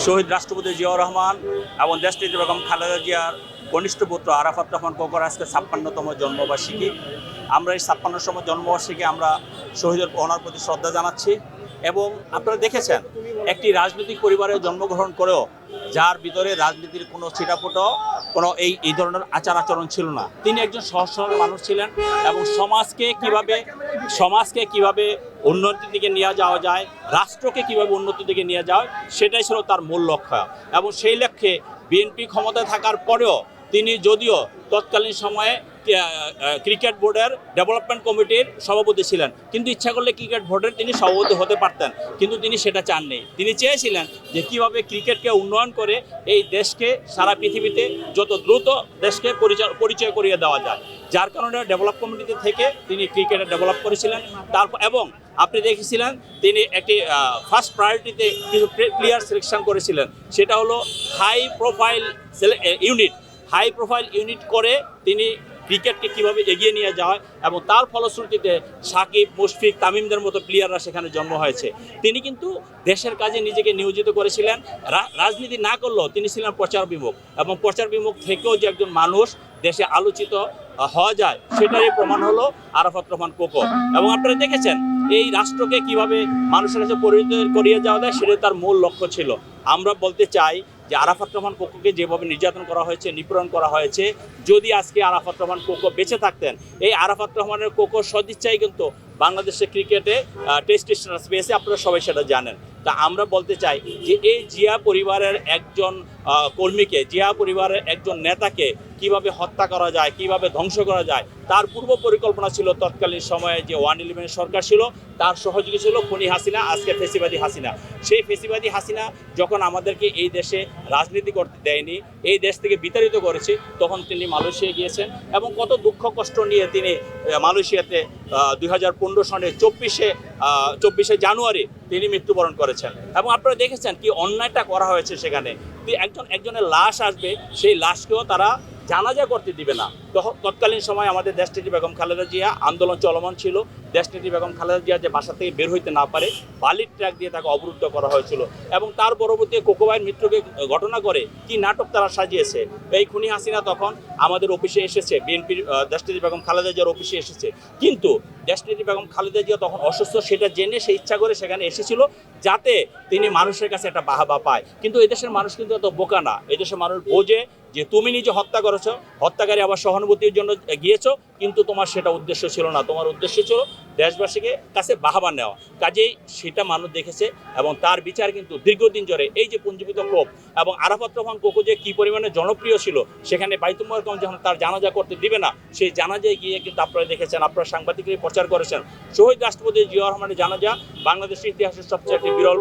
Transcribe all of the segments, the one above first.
শহীদ রাষ্ট্রপতি জিয়াউর রহমান এবং দেশটির বেগম খালেদা জিয়ার কনিষ্ঠ পুত্র আরাফাত রহমান কোকর আজকে ৫৬তম জন্মবার্ষিকী। আমরা এই ৫৬তম জন্মবার্ষিকী আমরা শহীদের ওনার প্রতি শ্রদ্ধা জানাচ্ছি। এবং আপনারা দেখেছেন একটি রাজনৈতিক পরিবারে জন্মগ্রহণ করেও যার ভিতরে রাজনীতির কোনো ছিটাফোঁটা কোনো এই ধরনের আচার আচরণ ছিল না। তিনি একজন সহজ সরল মানুষ ছিলেন এবং সমাজকে কিভাবে উন্নতির দিকে নিয়ে যাওয়া যায়, রাষ্ট্রকে কিভাবে উন্নতির দিকে নিয়ে যাওয়া, সেটাই ছিল তার মূল লক্ষ্য। এবং সেই লক্ষ্যে বিএনপি ক্ষমতায় থাকার পরেও তিনি যদিও তৎকালীন সময়ে ক্রিকেট বোর্ডের ডেভেলপমেন্ট কমিটির সভাপতি ছিলেন, কিন্তু ইচ্ছা করলে ক্রিকেট বোর্ডের তিনি সভাপতি হতে পারতেন, কিন্তু তিনি সেটা চাননি। তিনি চেয়েছিলেন যে কীভাবে ক্রিকেটকে উন্নয়ন করে এই দেশকে সারা পৃথিবীতে যত দ্রুত দেশকে পরিচয় করিয়ে দেওয়া যায়। যার কারণে ডেভেলপ কমিটিতে থেকে তিনি ক্রিকেটে ডেভেলপ করেছিলেন। তারপর এবং আপনি দেখেছিলেন তিনি একটি ফার্স্ট প্রায়োরিটিতে কিছু প্লেয়ার সিলেকশন করেছিলেন, সেটা হলো হাই প্রোফাইল ইউনিট করে তিনি ক্রিকেটকে কীভাবে এগিয়ে নিয়ে যায় এবং তার ফলশ্রুতিতে সাকিব, মুশফিক, তামিমদের মতো প্লেয়াররা সেখানে জন্ম হয়েছে। তিনি কিন্তু দেশের কাজে নিজেকে নিয়োজিত করেছিলেন। রাজনীতি না করলেও তিনি ছিলেন প্রচার বিমুখ, এবং প্রচার বিমুখ থেকেও যে একজন মানুষ দেশে আলোচিত হওয়া যায় সেটারই প্রমাণ হলো আরাফাত রহমান কোকো। এবং আপনারা দেখেছেন এই রাষ্ট্রকে কিভাবে মানুষের কাছে পরিচয় করিয়ে যাওয়া যায়, সেটাই তার মূল লক্ষ্য ছিল। আমরা বলতে চাই যে আরাফাত রহমান কোকোকে যেভাবে নির্যাতন করা হয়েছে, নিপীড়ন করা হয়েছে, যদি আজকে আরাফাত রহমান কোকো বেঁচে থাকতেন, এই আরাফাত রহমানের কোকো সদিচ্ছাই কিন্তু বাংলাদেশের ক্রিকেটে টেস্ট স্ট্যাটাস পেয়েছে, আপনারা সবাই সেটা জানেন। তা আমরা বলতে চাই যে এই জিয়া পরিবারের একজন কর্মীকে, জিয়া পরিবারের একজন নেতাকে কিভাবে হত্যা করা যায়, কিভাবে ধ্বংস করা যায়, তার পূর্ব পরিকল্পনা ছিল তৎকালীন সময়ে যে 111 সরকার ছিল, তার সহযোগী ছিল খুনি হাসিনা, আজকে ফেসিবাদী হাসিনা। সেই ফেসিবাদী হাসিনা যখন আমাদেরকে এই দেশে রাজনীতি করতে দেয়নি, এই দেশ থেকে বিতাড়িত করেছে, তখন তিনি মালয়েশিয়া গিয়েছেন এবং কত দুঃখ কষ্ট নিয়ে তিনি মালয়েশিয়াতে 2015 সনে 24শে জানুয়ারি তিনি মৃত্যুবরণ করেছেন। এবং আপনারা দেখেছেন কি অন্যায়টা করা হয়েছে সেখানে। একজনের লাশ আসবে, সেই লাশকেও তারা জানাজা করতে দিবে না। তৎকালীন সময় আমাদের দেশটির বেগম খালেদা জিয়া আন্দোলন চলমান ছিল। দেশটির বেগম খালেদা জিয়া যে বাসা থেকে বের হইতে না পারে, বালির ট্রাক দিয়ে তাকে অবরুদ্ধ করা হয়েছিল। এবং তার পরবর্তী কোকো ভাইয়ের মৃত্যুকে ঘটনা করে কি নাটক তারা সাজিয়েছে। এই খুনি হাসিনা তখন আমাদের অফিসে এসেছে, বিএনপির দেশটির বেগম খালেদা জিয়ার অফিসে এসেছে, কিন্তু দেশটির বেগম খালেদা জিয়া তখন অসুস্থ, সেটা জেনে সে ইচ্ছা করে সেখানে এসেছিল যাতে তিনি মানুষের কাছে একটা বাহাবা পায়। কিন্তু এদেশের মানুষ কিন্তু এত বোকা না। এদেশের মানুষ বোঝে যে তুমি নিজে হত্যা করেছো, হত্যাকারী আবার সহানুভূতির জন্য গিয়েছো, কিন্তু তোমার সেটা উদ্দেশ্য ছিল না। তোমার উদ্দেশ্য ছিল দেশবাসীকে কাছে বাহাবা নেওয়া। কাজেই সেটা মানুষ দেখেছে এবং তার বিচার কিন্তু দীর্ঘদিন ধরে এই যে পুঞ্জীভূত ক্ষোভ এবং আরাফাত রহমান কোকো যে কী পরিমাণে জনপ্রিয় ছিল, সেখানে বাইতুল মুকাররম যখন তার জানাজা করতে দিবে না, সেই জানাজায় গিয়ে কিন্তু আপনারা দেখেছেন, আপনারা সাংবাদিকরা প্রচার করেছেন, শহীদ রাষ্ট্রপতি জিয়াউর রহমানের জানাজা বাংলাদেশের ইতিহাসের সবচেয়ে একটি বিরল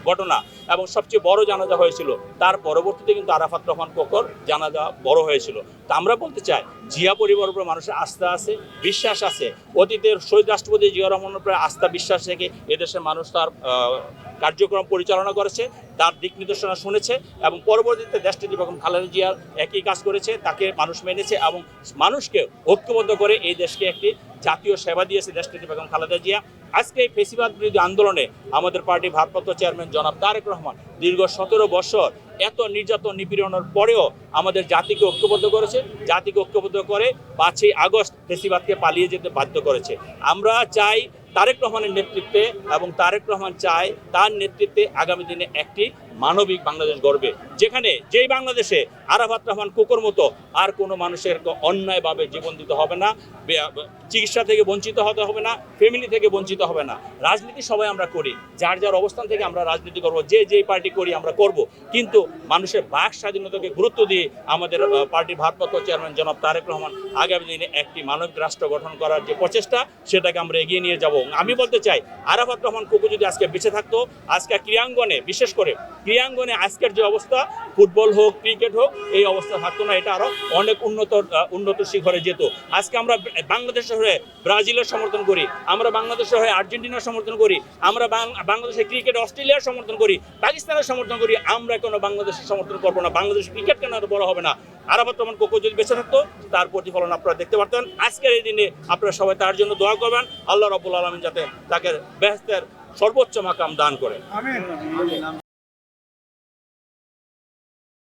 ঘটনা এবং সবচেয়ে বড় জানাজা হয়েছিল। তার পরবর্তীতে কিন্তু আরাফাত রহমান কোকর জানাজা বড় হয়েছিল। তা আমরা বলতে চাই জিয়া পরিবারের উপর মানুষের আস্থা আছে, বিশ্বাস আছে। অতীতের শহীদ রাষ্ট্রপতি জিয়াউর রহমানের উপরে আস্থা বিশ্বাস রেখে এদেশের মানুষ তার কার্যক্রম পরিচালনা করেছে, তার দিক নির্দেশনা শুনেছে এবং পরবর্তীতে দেশটির বেগম খালেদা জিয়ার একই কাজ করেছে, তাকে মানুষ মেনেছে এবং মানুষকে ঐক্যবদ্ধ করে এই দেশকে একটি জাতীয় সেবা দিয়েছে দেশটির বেগম খালেদা জিয়া। আজকে এই ফেসিবাদ বিরোধী আন্দোলনে আমাদের পার্টির ভারপ্রাপ্ত চেয়ারম্যান জনাব তারেক রহমান দীর্ঘ 17 বছর এত নির্যাতন নিপীড়নের পরেও আমাদের জাতিকে ঐক্যবদ্ধ করেছে, জাতিকে ঐক্যবদ্ধ করে 5ই আগস্ট ফেসিবাদকে পালিয়ে যেতে বাধ্য করেছে। আমরা চাই তারেক রহমানের নেতৃত্বে এবং তারেক রহমান চায় তার নেতৃত্বে আগামী দিনে একটি মানবিক বাংলাদেশ গড়বে, যেখানে যেই বাংলাদেশে আরাফাত রহমান কোকোর মতো আর কোনো মানুষের অন্যায়ভাবে জীবন দিতে হবে না, চিকিৎসা থেকে বঞ্চিত হতে হবে না, ফ্যামিলি থেকে বঞ্চিত হবে না। রাজনীতি সবাই আমরা করি, যার যার অবস্থান থেকে আমরা রাজনীতি করব, যেই পার্টি করি আমরা করব, কিন্তু মানুষের বাক স্বাধীনতাকে গুরুত্ব দিয়ে আমাদের পার্টির ভারপ্রাপ্ত চেয়ারম্যান জনাব তারেক রহমান আগামী দিনে একটি মানবিক রাষ্ট্র গঠন করার যে প্রচেষ্টা, সেটাকে আমরা এগিয়ে নিয়ে যাব। আমি বলতে চাই আরাফাত রহমান কোকো যদি আজকে বেঁচে থাকতো, আজকে ক্রীড়াঙ্গনে, বিশেষ করে ক্রীড়াঙ্গনে আজকের যে অবস্থা, ফুটবল হোক, ক্রিকেট হোক, এই অবস্থা থাকতো না, এটা আরও অনেক উন্নত শিখরে যেত। আজকে আমরা বাংলাদেশের হয়ে ব্রাজিলের সমর্থন করি, আমরা বাংলাদেশের হয়ে আর্জেন্টিনার সমর্থন করি, আমরা বাংলাদেশের ক্রিকেট অস্ট্রেলিয়ার সমর্থন করি, পাকিস্তানের সমর্থন করি, আমরা কোনো বাংলাদেশের সমর্থন করবো না। বাংলাদেশের ক্রিকেট কেন আরও বড় হবে না? আরাফাত রহমান কোকো যদি বেঁচে থাকতো, তার প্রতিফলন আপনারা দেখতে পারতেন। আজকের এই দিনে আপনারা সবাই তার জন্য দোয়া করবেন, আল্লাহ রাব্বুল আলামিন যাতে তাকে বেহেশতের সর্বোচ্চ মাকাম দান করে। আমিন।